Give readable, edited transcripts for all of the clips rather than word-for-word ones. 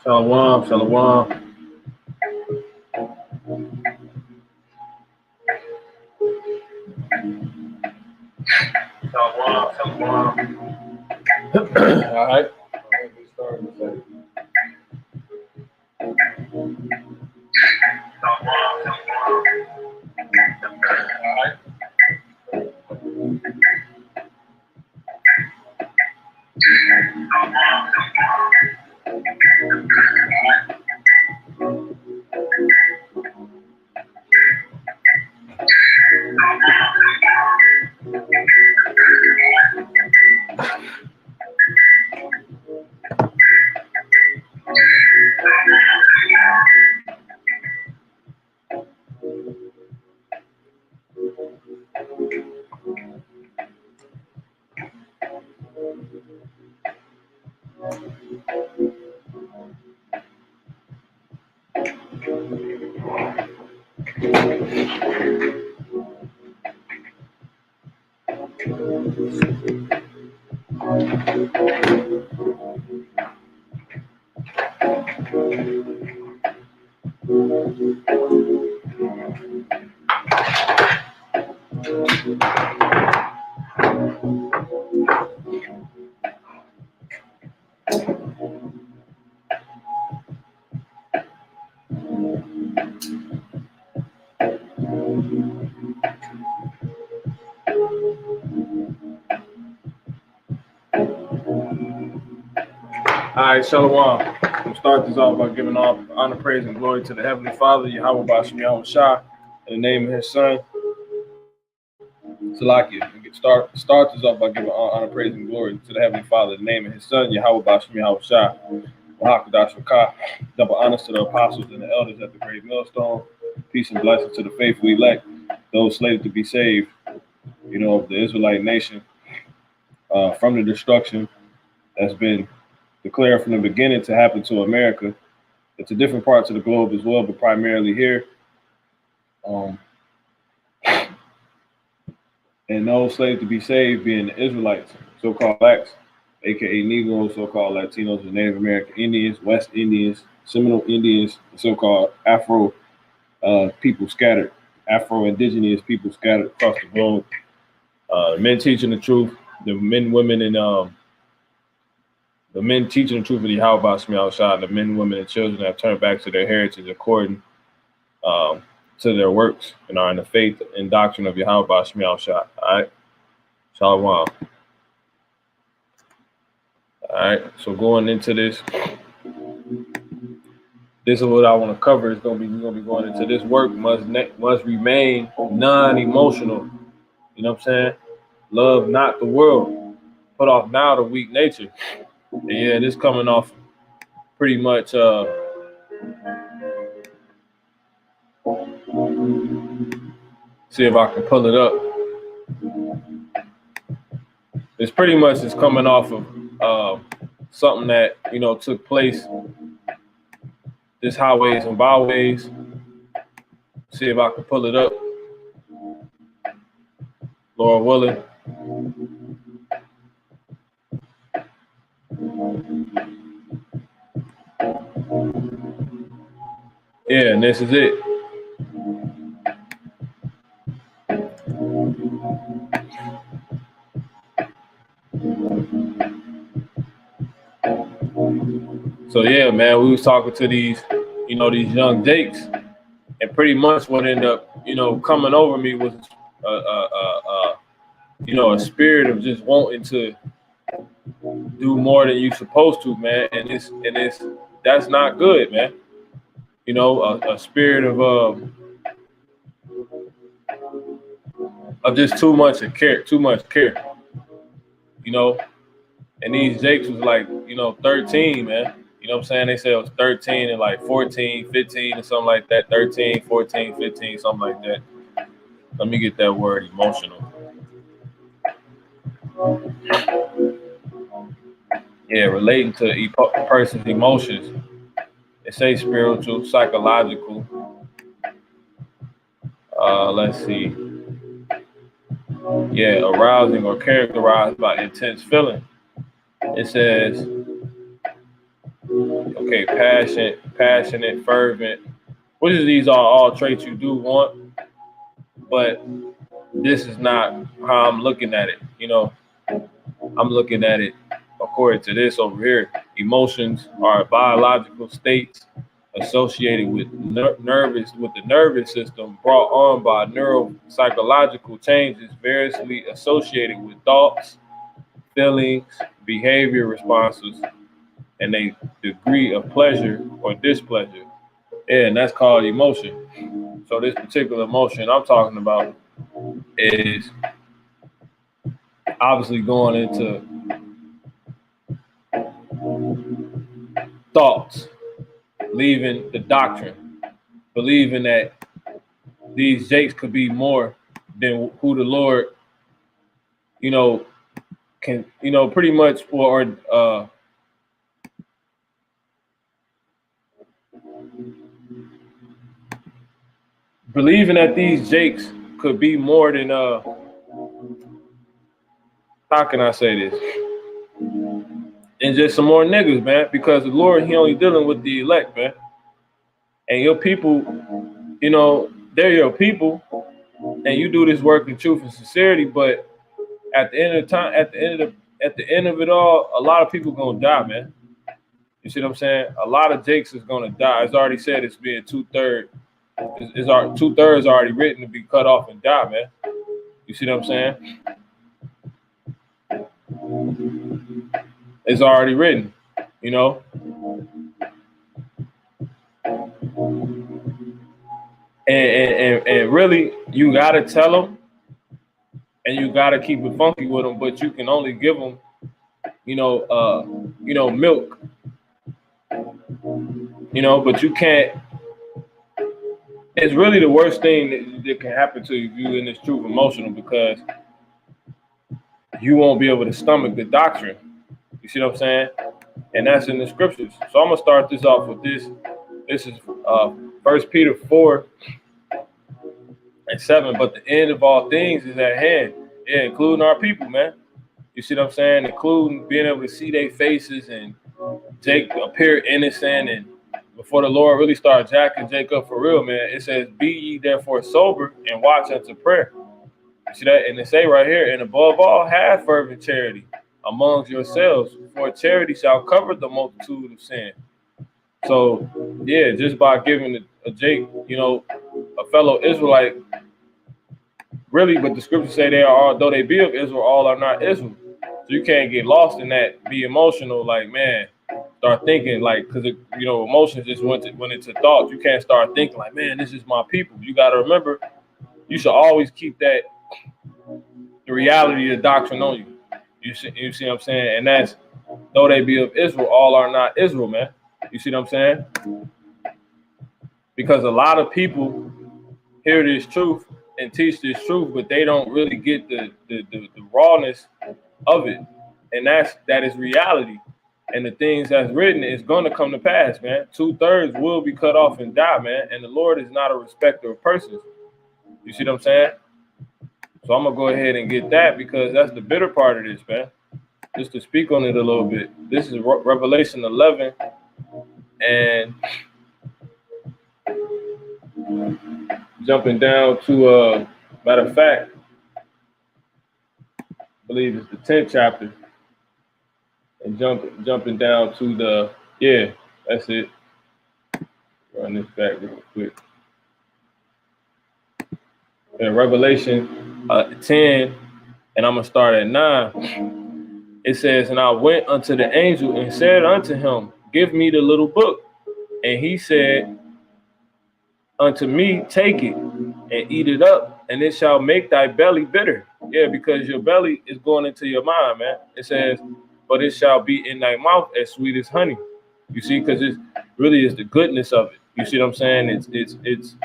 Shalom, shalom. Shalom, shalom. All right. We start in a second. Shalom, shalom. All right. All right, shalom. We'll start this off by giving all honor, praise, and glory to the Heavenly Father, Yahweh Bashem Yahweh Shah, in the name of His Son, Salakia. We start this off by giving all honor, praise, and glory to the Heavenly Father, in the name of His Son, Yahweh Bashem Yahweh Shah, Wahakadash Rakah. Double honors to the apostles and the elders at the great millstone. Peace and blessings to the faithful elect, those slated to be saved, of the Israelite nation from the destruction that's been declared from the beginning to happen to America. It's a different parts of the globe as well, but primarily here. And those slated to be saved being the Israelites, so-called blacks, aka Negroes, so-called Latinos and Native American Indians, West Indians, Seminole Indians, so-called Afro people scattered, Afro-Indigenous people scattered across the globe. Men teaching the truth, the men, women, and the men teaching the truth of the Yahweh Bashem Yahweh Shah, and the men, women, and children have turned back to their heritage according to their works and are in the faith and doctrine of Yahweh Bashem Yahweh Shah. All right, shalom. All right, so going into this is what I want to cover. We're gonna be going into this work must remain non-emotional. You know what I'm saying? Love not the world. Put off now the weak nature. And yeah, this coming off pretty much see if I can pull it up. It's pretty much is coming off of something that took place. This highways and byways. See if I can pull it up. Lord willing. Yeah, and this is it. So yeah, man, we was talking to these young Jakes, and pretty much what ended up, coming over me was a spirit of just wanting to do more than you're supposed to, man. And it's that's not good, man. you know, a spirit of just too much care, you know. And these Jakes was like, you know, 13, man. You know what I'm saying? They said it was 13 and like 14, 15 or something like that. 13, 14, 15, something like that. Let me get that word, emotional. Yeah, relating to a person's emotions. It says spiritual, psychological. Let's see. Yeah, arousing or characterized by intense feeling. It says, okay, passionate, fervent. Which of these are all traits you do want, but this is not how I'm looking at it. You know, I'm looking at it according to this over here. Emotions are biological states associated with the nervous system brought on by neuropsychological changes variously associated with thoughts, feelings, behavior responses, and a degree of pleasure or displeasure. Yeah, and that's called emotion. So this particular emotion I'm talking about is obviously going into thoughts, leaving the doctrine, believing that these Jakes could be more than who the Lord, you know, can, you know, pretty much, or believing that these Jakes could be more than how can I say this? And just some more niggas, man, because the Lord, he only dealing with the elect, man. And your people, you know, they're your people, and you do this work in truth and sincerity, but at the end of the time, at the end of it all, a lot of people gonna die, man. You see what I'm saying? A lot of Jakes is gonna die. It's already said it's being 2/3. It's our 2/3 already written to be cut off and die, man. You see what I'm saying? It's already written, you know. And really, you gotta tell them, and you gotta keep it funky with them. But you can only give them, you know, milk, you know. But you can't. It's really the worst thing that can happen to you if you're in this truth emotional, because you won't be able to stomach the doctrine. You see what I'm saying? And that's in the scriptures. So I'm gonna start this off with this. This is 1 Peter 4:7. But the end of all things is at hand. Yeah, including our people, man. You see what I'm saying? Including being able to see their faces and Jake appear innocent, and before the Lord really started jacking Jacob for real, man. It says, "Be ye therefore sober and watch unto prayer." You see that? And it say right here, "And above all, have fervent charity amongst yourselves, for charity shall cover the multitude of sin." So, yeah, just by giving a Jake, you know, a fellow Israelite, really, but the scriptures say they are, though they be of Israel, all are not Israel. So you can't get lost in that, be emotional, like, man, start thinking, like, because, you know, emotions just went into thoughts. You can't start thinking, like, man, this is my people. You got to remember, you should always keep that, the reality of the doctrine on you. You see what I'm saying? And that's, though they be of Israel, all are not Israel, man. You see what I'm saying? Because a lot of people hear this truth and teach this truth, but they don't really get the rawness of it. And that is reality. And the things that's written is going to come to pass, man. 2/3 will be cut off and die, man. And the Lord is not a respecter of persons. You see what I'm saying? So I'm going to go ahead and get that, because that's the bitter part of this, man. Just to speak on it a little bit. This is Revelation 11. And jumping down to, matter of fact, I believe it's the 10th chapter. And jumping down to the, yeah, that's it. Run this back real quick. In Revelation 10, and I'm going to start at 9. It says, "And I went unto the angel and said unto him, Give me the little book. And he said, unto me, take it and eat it up, and it shall make thy belly bitter. Yeah, because your belly is going into your mind, man. It says, but it shall be in thy mouth as sweet as honey. You see, because it really is the goodness of it. You see what I'm saying? It's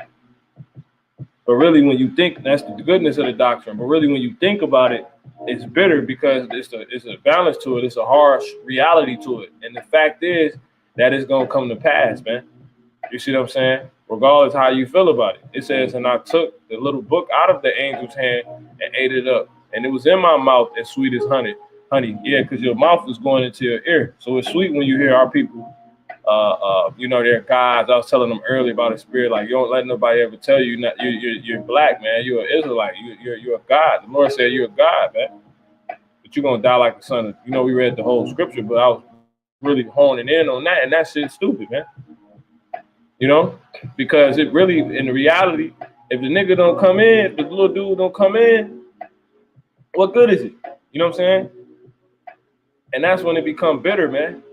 but really when you think that's the goodness of the doctrine, but really when you think about it, it's bitter because it's a balance to it, it's a harsh reality to it. And the fact is that it's gonna come to pass, man. You see what I'm saying? Regardless how you feel about it. It says, and I took the little book out of the angel's hand and ate it up. And it was in my mouth as sweet as honey. Honey, yeah, because your mouth is going into your ear. So it's sweet when you hear our people, they're guys. I was telling them earlier about the spirit, like, you don't let nobody ever tell you not, you're black, man. You're an Israelite. You're a God. The Lord said you're a God, man. But you're going to die like a son of, we read the whole scripture, but I was really honing in on that. And that shit's stupid, man. Because it really, in the reality, if the nigga don't come in, if the little dude don't come in, what good is it? You know what I'm saying? And that's when it become bitter, man.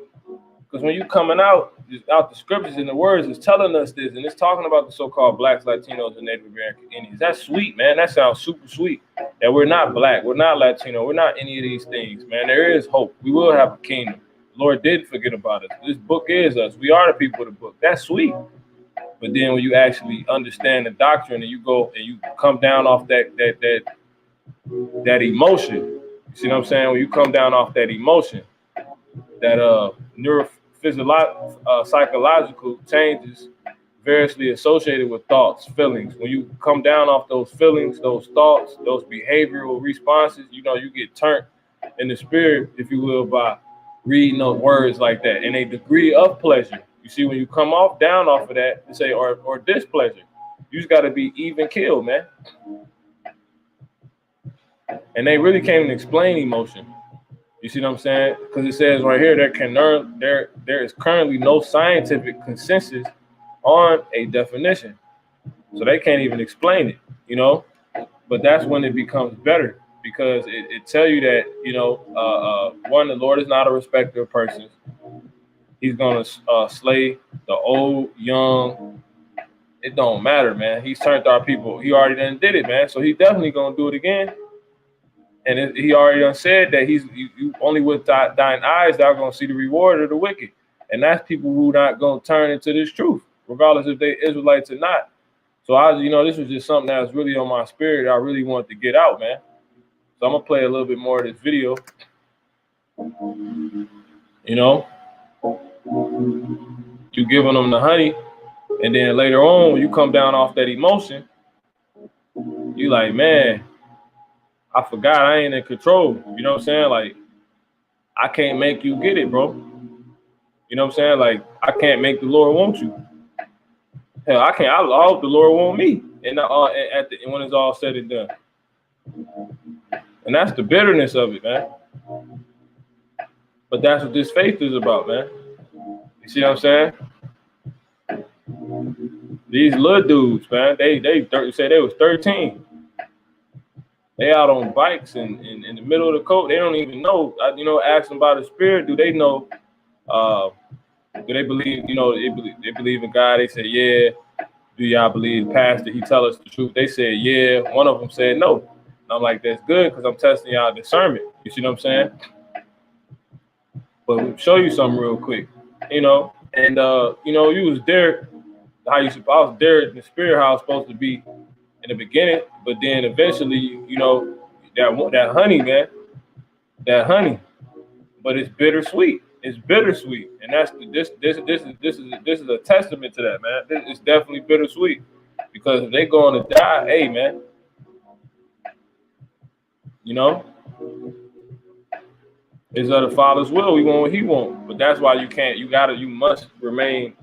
Because when you coming out the scriptures and the words is telling us this, and it's talking about the so-called blacks, Latinos, and Native American Indians. That's sweet, man. That sounds super sweet. That we're not black, we're not Latino, we're not any of these things, man. There is hope. We will have a kingdom. The Lord didn't forget about us. This book is us. We are the people of the book. That's sweet. But then when you actually understand the doctrine and you go and you come down off that emotion, you see what I'm saying? When you come down off that emotion, that psychological changes variously associated with thoughts, feelings. When you come down off those feelings, those thoughts, those behavioral responses, you get turned in the spirit, if you will, by reading those words like that, and a degree of pleasure. You see, when you come down off of that, you say, or displeasure, you just got to be even killed, man. And they really can't even explain emotion. You see what I'm saying? Because it says right here, there is currently no scientific consensus on a definition. So they can't even explain it, But that's when it becomes better, because it tell you that, one, the Lord is not a respecter of persons. He's going to slay the old, young. It don't matter, man. He's turned our people. He already done did it, man. So he's definitely going to do it again. And he already done said that you only with thine eyes thou going to see the reward of the wicked. And that's people who not going to turn into this truth, regardless if they Israelites or not. So this was just something that was really on my spirit. I really wanted to get out, man. So I'm going to play a little bit more of this video. You giving them the honey, and then later on, when you come down off that emotion, you like, man, I forgot I ain't in control. You know what I'm saying? Like, I can't make you get it, bro. You know what I'm saying? Like, I can't make the Lord want you. Hell, I can't. I hope the Lord want me. And when it's all said and done, and that's the bitterness of it, man. But that's what this faith is about, man. You see what I'm saying? These little dudes, man, they say they was 13. They out on bikes in the middle of the coast. They don't even know. Ask them about the spirit. Do they know? Do they believe? They believe in God. They say, yeah. Do y'all believe the pastor? He tell us the truth. They said, yeah. One of them said no. And I'm like, that's good, because I'm testing y'all discernment. You see what I'm saying? But we'll show you something real quick. And you was there. I was there in the spirit how it's supposed to be in the beginning, but then eventually, that honey, man, that honey, but it's bittersweet. It's bittersweet, and that's this is a testament to that, man. It's definitely bittersweet, because if they going to die, hey, man, it's of the Father's will. We want what He want, but that's why you must remain.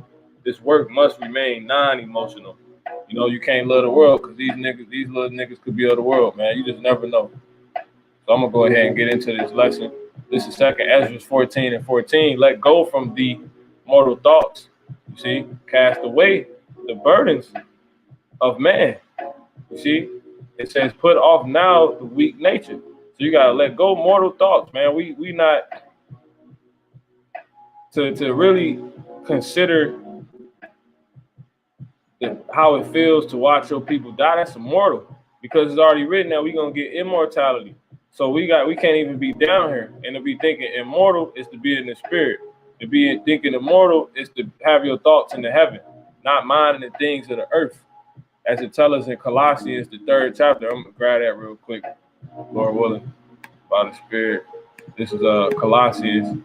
This work must remain non-emotional. You can't love the world, because these little niggas could be of the world, man. You just never know. So I'm gonna go ahead and get into this lesson. This is 2 Ezra 14:14. Let go from the mortal thoughts. You see, cast away the burdens of man. You see, it says put off now the weak nature. So you gotta let go mortal thoughts, man. We not to really consider how it feels to watch your people die, that's immortal. Because it's already written that we're gonna get immortality. So we can't even be down here. And to be thinking immortal is to be in the spirit. To be thinking immortal is to have your thoughts in the heaven, not minding the things of the earth. As it tells us in Colossians, the 3rd chapter. I'm gonna grab that real quick, Lord willing, by the Spirit. This is Colossians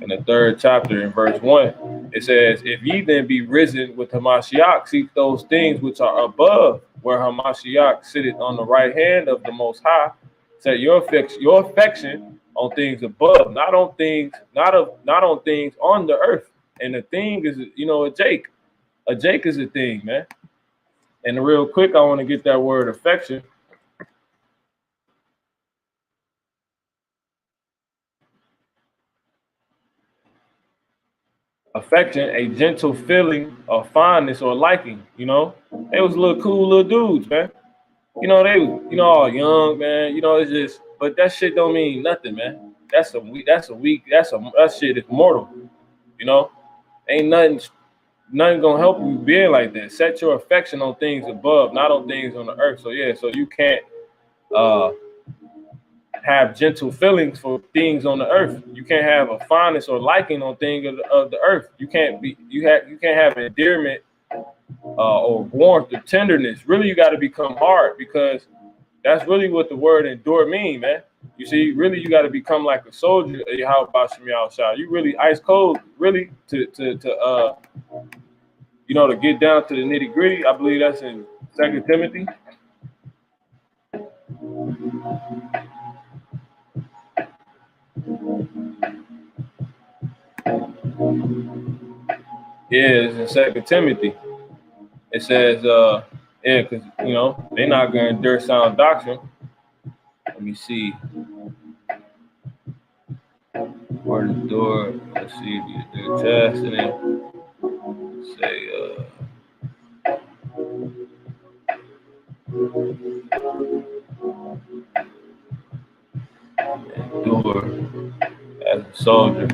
in the 3rd chapter in verse 1. It says, if ye then be risen with Hamashiach, seek those things which are above, where Hamashiach sitteth on the right hand of the Most High. Set your affection on things above, not on things on the earth. And the thing is, a Jake. A Jake is a thing, man. And real quick, I want to get that word affection. Affection, a gentle feeling of fondness or liking. They was little cool little dudes, man. They was, all young, man. It's just, but that shit don't mean nothing, man. That shit is mortal. Ain't nothing gonna help you being like that. Set your affection on things above, not on things on the earth. So yeah, so you can't have gentle feelings for things on the earth. You can't have a fondness or liking on things of the earth. You can't have endearment or warmth or tenderness. Really, you got to become hard, because that's really what the word endure mean, man. You see, really, you got to become like a soldier. How about Shemiyah? You really ice cold, really, to get down to the nitty gritty. I believe that's in 2 Timothy. Yeah, it's in 2 Timothy. It says, because they're not gonna endure sound doctrine. Let me see. Word endure. Let's see if you do chastening. Say, endure as a soldier.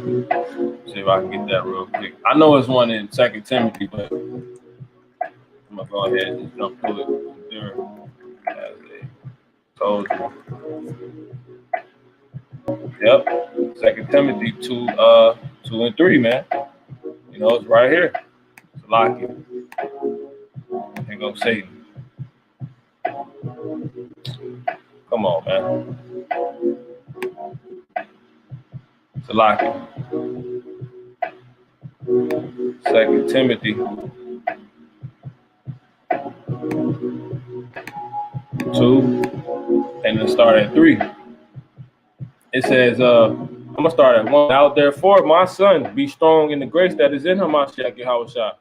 See if I can get that real quick. I know it's one in 2 Timothy, but I'm gonna go ahead and just jump through it. Endure as a soldier. Yep, 2 Timothy 2 and 3, man. It's right here. It's locking. Here goes Satan. Come on, man. It's locking. 2 Timothy 2, and then start at 3. It says, I'm gonna start at 1. Now therefore, my son, be strong in the grace that is in Hamashiach Yahushua.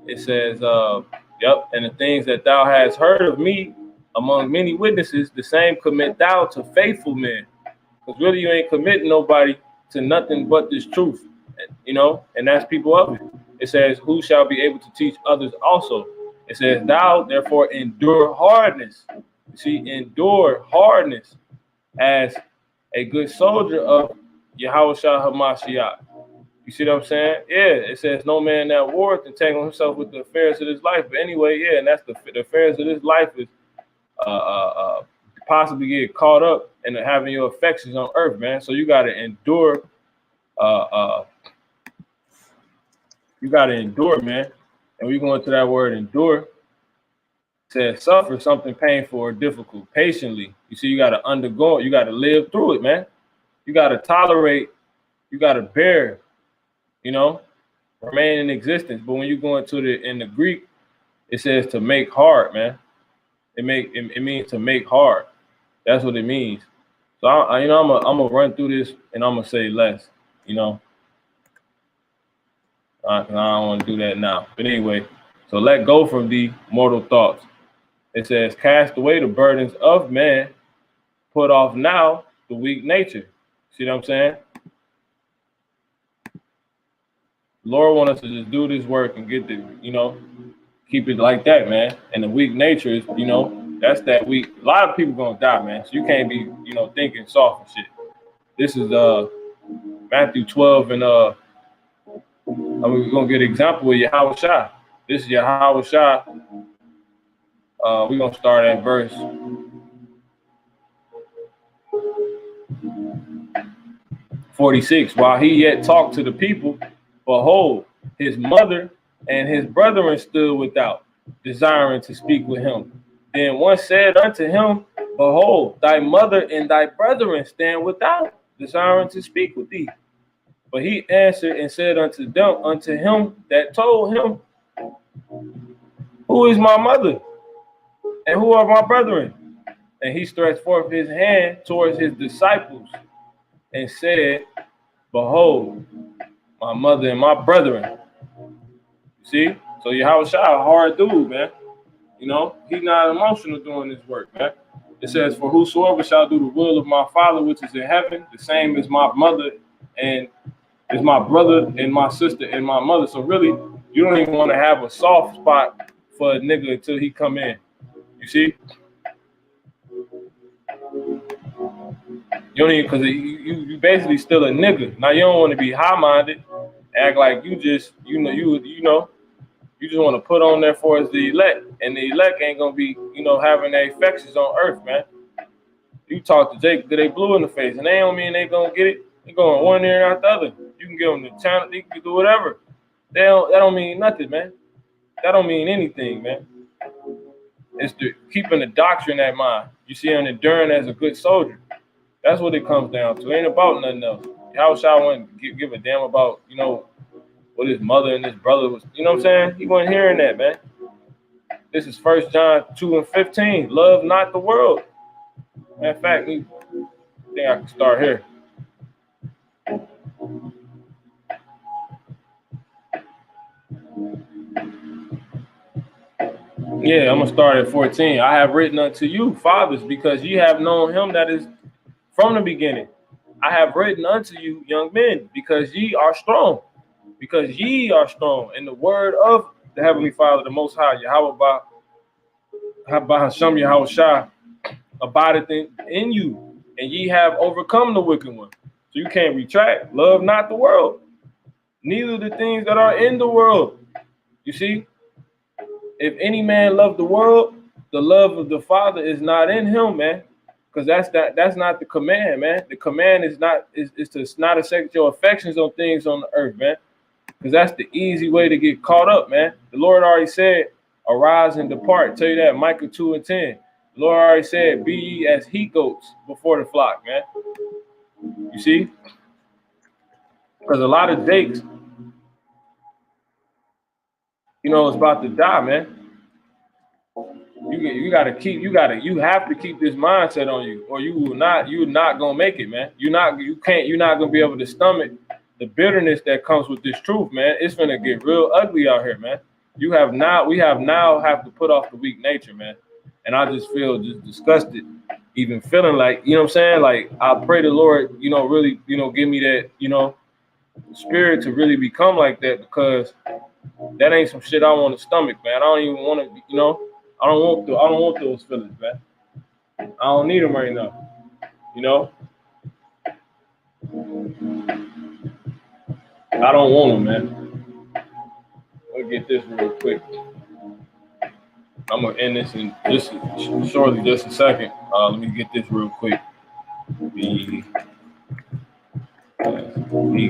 It says, and the things that thou hast heard of me among many witnesses, the same commit thou to faithful men. Because really, you ain't committing nobody to nothing but this truth, and that's people of it. It says, who shall be able to teach others also? It says, thou therefore endure hardness. You see, endure hardness as a good soldier of Yahushua Hamashiach. You see what I'm saying? Yeah, it says no man that warreth entangle himself with the affairs of this life. But anyway, yeah, and that's the affairs of this life is possibly get caught up in having your affections on earth, man. So you got to endure. You got to endure, man. And we go into that word endure. It says suffer something painful or difficult patiently. You see, you got to undergo it. You got to live through it, man. You got to tolerate. You got to bear. Remain in existence. But when you go into in the Greek, it says to make hard, man. It means to make hard. That's what it means. So I'm gonna run through this and I'm gonna say less. I don't want to do that now. But anyway, so let go from the mortal thoughts. It says, cast away the burdens of man, put off now the weak nature. See what I'm saying? Lord wants us to just do this work and get keep it like that, man. And the weak nature is, that's that weak. A lot of people gonna die, man. So you can't be, thinking soft and shit. This is Matthew 12 and we're gonna get an example with Yahushua. This is Yahweh Shah. We're going to start at verse 46. While he yet talked to the people, behold, his mother and his brethren stood without, desiring to speak with him. Then one said unto him, behold, thy mother and thy brethren stand without, desiring to speak with thee. But he answered and said unto him that told him, who is my mother? And who are my brethren? And he stretched forth his hand towards his disciples and said, behold, my mother and my brethren. You see? So Yahweh Shah, a hard dude, man. You know, he's not emotional doing this work, man. It says, for whosoever shall do the will of my Father which is in heaven, the same is my mother and is my brother and my sister and my mother. So really, you don't even want to have a soft spot for a nigga until he come in. You see? You don't even, because you basically still a nigga. Now, you don't want to be high-minded, act like you just, you just want to put on there for us the elect. And the elect ain't going to be, having their affections on earth, man. You talk to Jake, they blue in the face, and they don't mean they going to get it. They going one ear and out the other. You can give them the channel, they can do whatever. That don't mean nothing, man. That don't mean anything, man. It's keeping the doctrine at mind. You see him enduring as a good soldier. That's what it comes down to. It ain't about nothing else. How shall I want to give a damn about, what his mother and his brother was, you know what I'm saying? He wasn't hearing that, man. This is 1 John 2:15. Love not the world. Matter of fact, I think I can start here. Yeah, I'm going to start at 14. I have written unto you, fathers, because ye have known him that is from the beginning. I have written unto you, young men, because ye are strong. Because ye are strong. And the word of the Heavenly Father, the Most High, Yahweh Hashem Yahweh Shah, abideth in you. And ye have overcome the wicked one. So you can't retract. Love not the world, neither the things that are in the world. You see? If any man love the world, the love of the Father is not in him, man. Because that's not the command, man. The command is to not accept your affections on things on the earth, man. Because that's the easy way to get caught up, man. The Lord already said, arise and depart. Tell you that, Micah 2:10. The Lord already said, be ye as he goats before the flock, man. You see? Because a lot of Jakes, it's about to die, man. You have to keep this mindset on you, or you're not gonna make it, man. You're not gonna be able to stomach the bitterness that comes with this truth, man. It's gonna get real ugly out here, man. We have now to put off the weak nature, man. And I just feel just disgusted, even feeling like, you know what I'm saying? Like, I pray the Lord, really, give me that, spirit to really become like that, because that ain't some shit I want to stomach, man. I don't even want to, I don't want those feelings, man. I don't need them right now, I don't want them, man. Let me get this real quick. I'm gonna end this in just a second. Let me get this real quick. The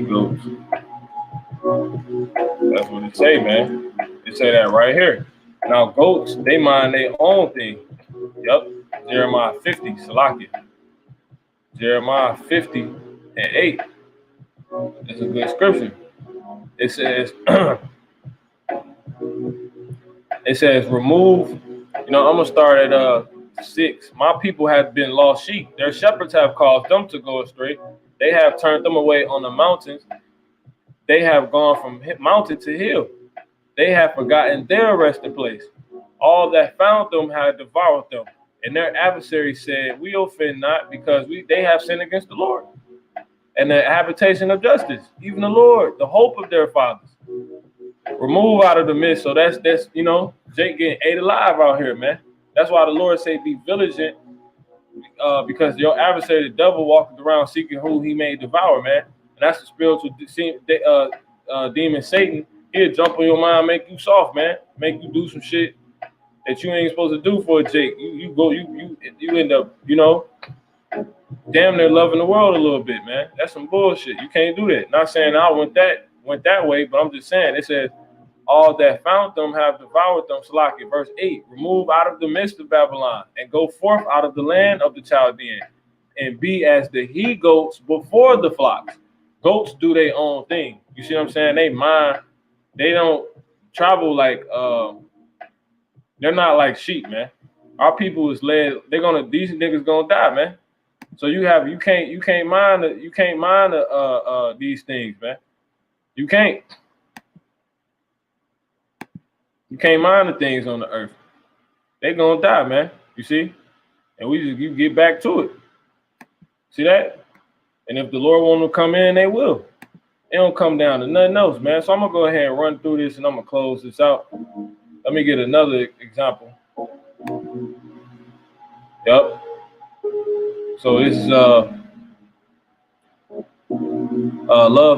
goats. That's what it say, man. It say that right here. Now goats, they mind their own thing. Yep. Jeremiah 50, Salakia. Jeremiah 50:8. It's a good scripture. It says, remove. I'm gonna start at 6. My people have been lost sheep. Their shepherds have caused them to go astray. They have turned them away on the mountains. They have gone from mountain to hill. They have forgotten their resting place. All that found them had devoured them. And their adversaries said, we offend not, because they have sinned against the Lord. And the habitation of justice, even the Lord, the hope of their fathers. Remove out of the midst. So that's Jake getting ate alive out here, man. That's why the Lord say be vigilant, because your adversary, the devil, walking around seeking who he may devour, man. And that's the spiritual demon Satan He'll jump on your mind, make you soft, man. Make you do some shit that you ain't supposed to do for a Jake. You end up, damn near loving the world a little bit, man. That's some bullshit. You can't do that. Not saying I went that way, but I'm just saying it says all that found them have devoured them. Salaki, verse 8, remove out of the midst of Babylon and go forth out of the land of the Chaldean and be as the he goats before the flocks. Goats do their own thing. You see what I'm saying? They don't travel like they're not like sheep, man. Our people is led. These niggas gonna die, man. So you can't mind these things, man. You can't mind the things on the earth. They gonna die, man. You see, and you get back to it. See that? And if the Lord want to come in, they will. They don't come down to nothing else, man. So I'm gonna go ahead and run through this, and I'm gonna close this out. Let me get another example. Yep. So this is love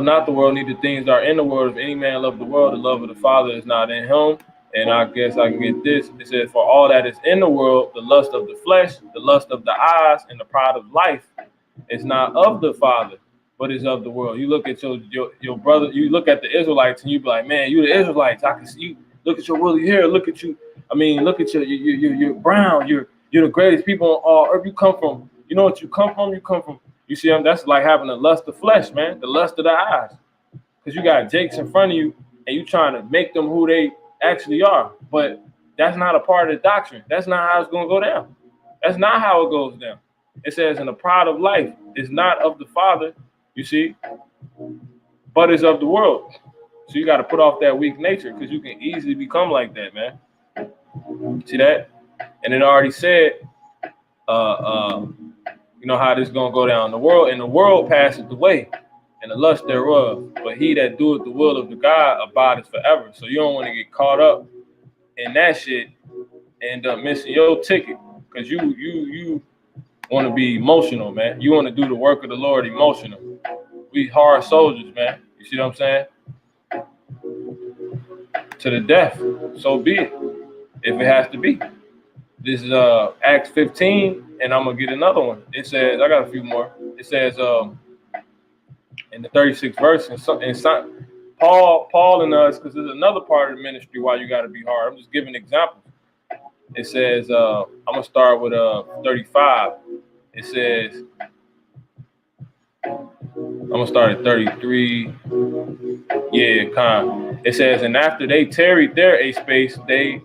not the world, neither things that are in the world. If any man love the world, the love of the Father is not in him. And I guess I can get this. It says, for all that is in the world, the lust of the flesh, the lust of the eyes, and the pride of life is not of the Father, but is of the world. You look at your brother, you look at the Israelites, and you be like, man, you the Israelites. I can see you. Look at your woolly hair. Look at you. I mean, look at you're brown. You're the greatest people on all earth. You come from. You know what you come from? You come from. You see them? That's like having the lust of flesh, man. The lust of the eyes. Because you got Jakes in front of you, and you trying to make them who they actually are. But that's not a part of the doctrine. That's not how it's going to go down. That's not how it goes down. It says, in the pride of life is not of the Father, you see, but is of the world. So you got to put off that weak nature, because you can easily become like that, man. See that? And it already said, you know how this is going to go down. The world passeth away, and the lust thereof. But he that doeth the will of the God abideth forever. So you don't want to get caught up in that shit and end up missing your ticket, because you want to be emotional, man. You want to do the work of the Lord emotional. We hard soldiers, man. You see what I'm saying? To the death. So be it, if it has to be. This is Acts 15, and I'm gonna get another one. It says, I got a few more. It says in the 36th verse, and Paul and us, because there's another part of the ministry why you got to be hard. I'm just giving examples. It says, I'm gonna start with 35. It says, I'm gonna start at 33. Yeah, kind. It says, and after they tarried there a space, they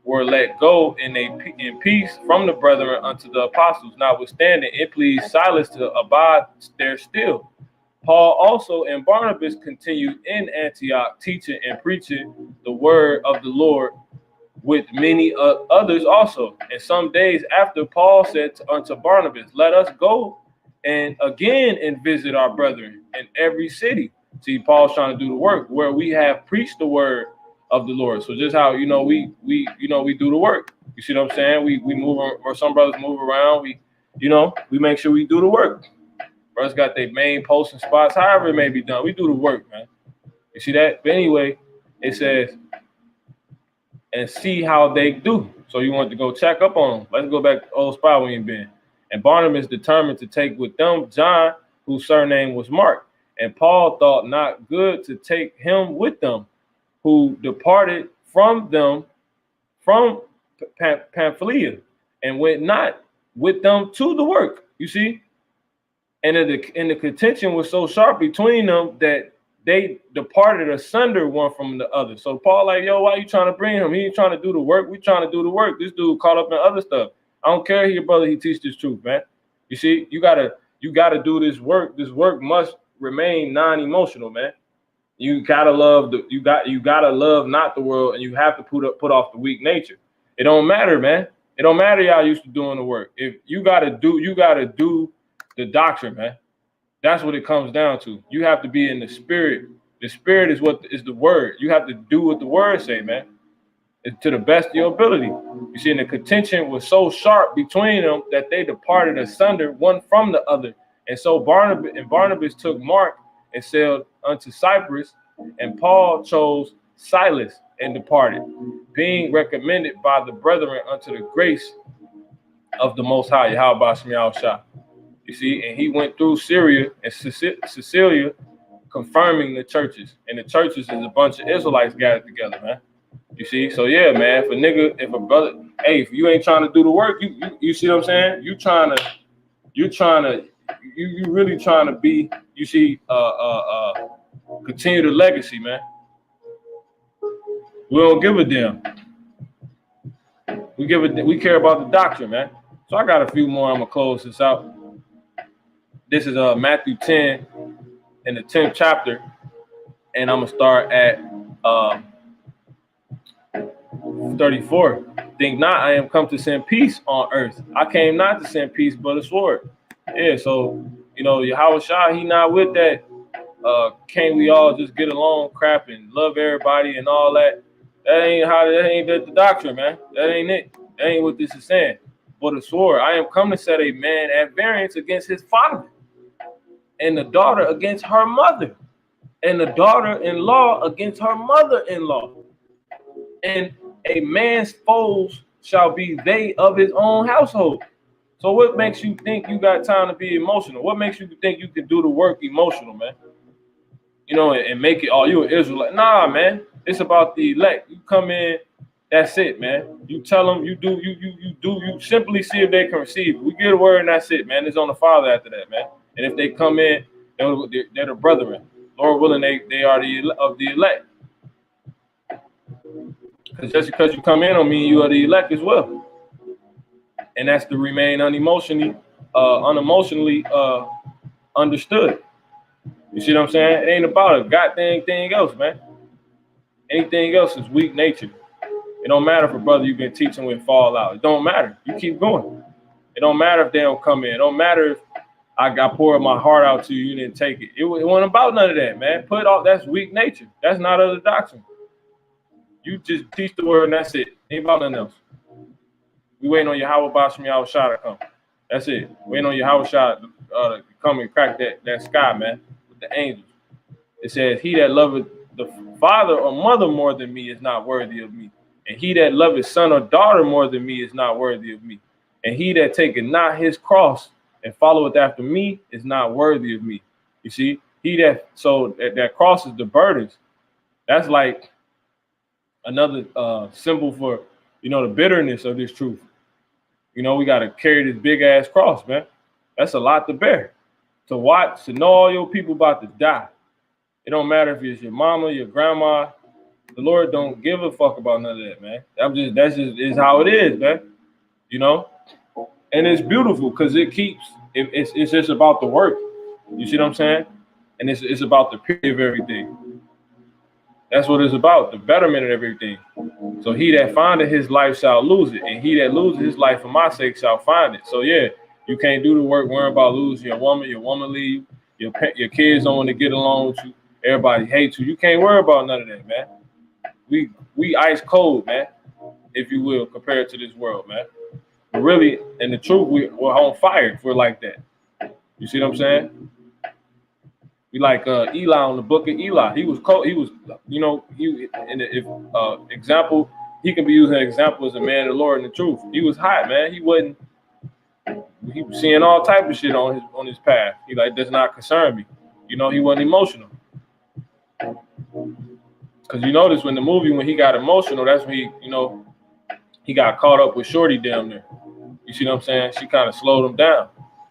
were let go in peace from the brethren unto the apostles. Notwithstanding, it pleased Silas to abide there still. Paul also and Barnabas continued in Antioch, teaching and preaching the word of the Lord with many others also. And some days after, Paul said unto Barnabas, let us go and again and visit our brethren in every city. See, Paul's trying to do the work where we have preached the word of the Lord. So just how, we do the work. You see what I'm saying? We move, or some brothers move around. We make sure we do the work. Brothers got their main posting spots, however it may be done. We do the work, man. You see that? But anyway, it says, and see how they do. So you want to go check up on them. Let's go back to the old spot where you've been. And Barnabas determined to take with them John, whose surname was Mark. And Paul thought not good to take him with them, who departed from them from Pamphylia, and went not with them to the work. You see? And the contention was so sharp between them that they departed asunder one from the other. So Paul like, yo, why you trying to bring him? He ain't trying to do the work. We trying to do the work. This dude caught up in other stuff. I don't care your brother, he teach this truth, man. You see, you gotta do this work. This work must remain non-emotional, man. You gotta love you gotta love not the world, and you have to put off the weak nature. It don't matter, man. It don't matter y'all used to doing the work. If you gotta do the doctrine, man. That's what it comes down to. You have to be in the spirit. The spirit is what is the word. You have to do what the word say, man. It's to the best of your ability. You see, and the contention was so sharp between them that they departed asunder one from the other. And so Barnabas took Mark and sailed unto Cyprus, and Paul chose Silas and departed, being recommended by the brethren unto the grace of the Most High, Yahweh Shem Yahushua. You see, and he went through Syria and Sicilia, confirming the churches. And the churches is a bunch of Israelites gathered together, man. You see, so yeah, man. If a brother, hey, if you ain't trying to do the work, you see what I'm saying? You really trying to be, you see, continue the legacy, man. We don't give a damn. We care about the doctrine, man. So I got a few more. I'm gonna close this out. This is Matthew 10 in the 10th chapter, and I'm gonna start at 34. Think not I am come to send peace on earth. I came not to send peace, but a sword. Yeah, so Yahweh Shah, he not with that. Can't we all just get along crap and love everybody and all that? That ain't the doctrine, man. That ain't it. That ain't what this is saying. But a sword. I am come to set a man at variance against his father, and the daughter against her mother, and the daughter-in-law against her mother-in-law. And a man's foes shall be they of his own household. So what makes you think you got time to be emotional? What makes you think you can do the work emotional, man? And make it, oh, you an Israelite. Nah, man. It's about the elect. You come in, that's it, man. You tell them, you simply see if they can receive it. We get a word and that's it, man. It's on the Father after that, man. And if they come in, they're the brethren. Lord willing, they are of the elect. Because just because you come in don't mean you are the elect as well. And that's to remain unemotionally understood. You see what I'm saying? It ain't about a goddamn thing else, man. Anything else is weak nature. It don't matter if a brother you've been teaching with fall out. It don't matter. You keep going. It don't matter if they don't come in. It don't matter if I poured my heart out to you, you didn't take it. It wasn't about none of that, man. That's weak nature. That's not of the doctrine. You just teach the word and that's it. Ain't about nothing else. We waiting on Yahweh Shem Yahushua to come. That's it. Waiting on Yahweh to come and crack that sky, man, with the angels. It says, he that loveth the father or mother more than me is not worthy of me. And he that loveth son or daughter more than me is not worthy of me. And he that taketh not his cross and followeth after me is not worthy of me. You see, that crosses the burdens. That's like another symbol for, the bitterness of this truth. We got to carry this big ass cross, man. That's a lot to bear. To watch, to know all your people about to die. It don't matter if it's your mama, your grandma. The Lord don't give a fuck about none of that, man. That's just how it is, man. And it's beautiful because it's just about the work. You see what I'm saying? And it's about the purity of everything. That's what it's about, the betterment of everything. So he that findeth his life shall lose it, and he that loses his life for my sake shall find it. So yeah, you can't do the work worrying about losing your woman leave, your kids don't want to get along with you, everybody hates you. You can't worry about none of that, man. We ice cold, man, if you will, compared to this world, man. But really, in the truth, we're on fire if we're like that. You see what I'm saying? We like Eli on the book of Eli. He was cold. He was, example, he can be used as an example as a man of the Lord in the truth. He was hot, man. He was seeing all type of shit on his path. He does not concern me. He wasn't emotional. Because you notice when he got emotional, that's when he got caught up with Shorty down there. You see what I'm saying? She kind of slowed him down.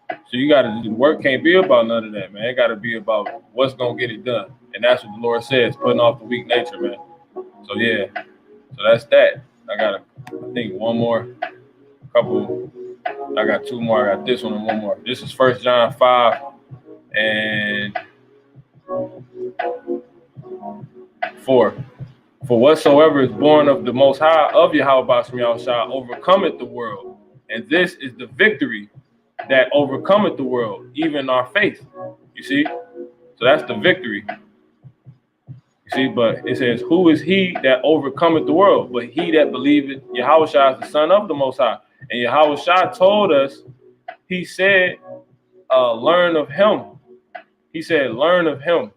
So the work can't be about none of that, man. It got to be about what's going to get it done. And that's what the Lord says, putting off the weak nature, man. So yeah, so that's that. I got, I think, one more, I got two more. I got this one and one more. This is 1 John 5 and 4. For whatsoever is born of the Most High, of Yahweh Shem Yahushua, overcometh the world. And this is the victory that overcometh the world, even our faith. You see? So that's the victory. You see, but it says, who is he that overcometh the world? But he that believeth Yahushua is the Son of the Most High. And Yahushua told us, he said, learn of him. He said, learn of him.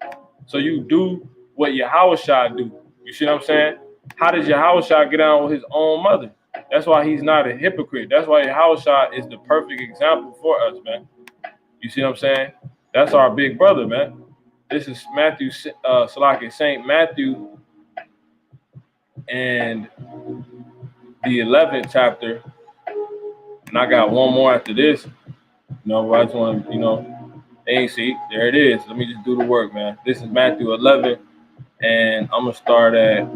So you do what Yahushua do. You see what I'm saying? How does Yahushua get on with his own mother? That's why he's not a hypocrite. That's why Yahushua is the perfect example for us, man. You see what I'm saying? That's our big brother, man. This is Matthew, Salaki, St. Matthew, and the 11th chapter. And I got one more after this. I just want to, they ain't see. There it is. Let me just do the work, man. This is Matthew 11, and I'm going to start at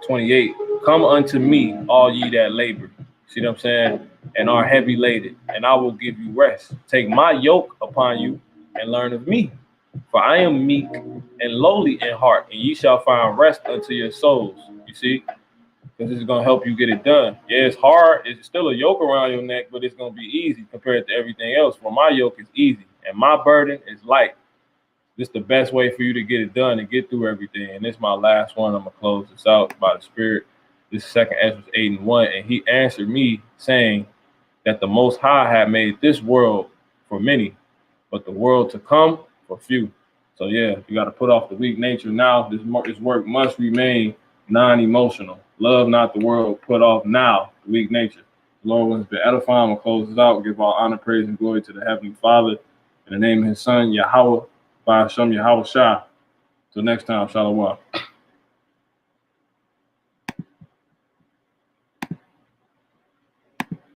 28. Come unto me, all ye that labor. See what I'm saying? And are heavy laden, and I will give you rest. Take my yoke upon you and learn of me. For I am meek and lowly in heart, and ye shall find rest unto your souls. You see? Because this is going to help you get it done. Yeah, it's hard. It's still a yoke around your neck, but it's going to be easy compared to everything else. For my yoke is easy, and my burden is light. This is the best way for you to get it done and get through everything. And this is my last one. I'm going to close this out by the Spirit. This is 2nd Ezra 8:1. And he answered me, saying that the Most High had made this world for many, but the world to come for few. So, yeah, you got to put off the weak nature now. This work must remain non-emotional. Love not the world. Put off now the weak nature. The Lord has been edifying. We'll close this out. Give all honor, praise, and glory to the Heavenly Father. In the name of his Son, Yahweh, by Hashem Yahweh Shah. Till next time, Shalom.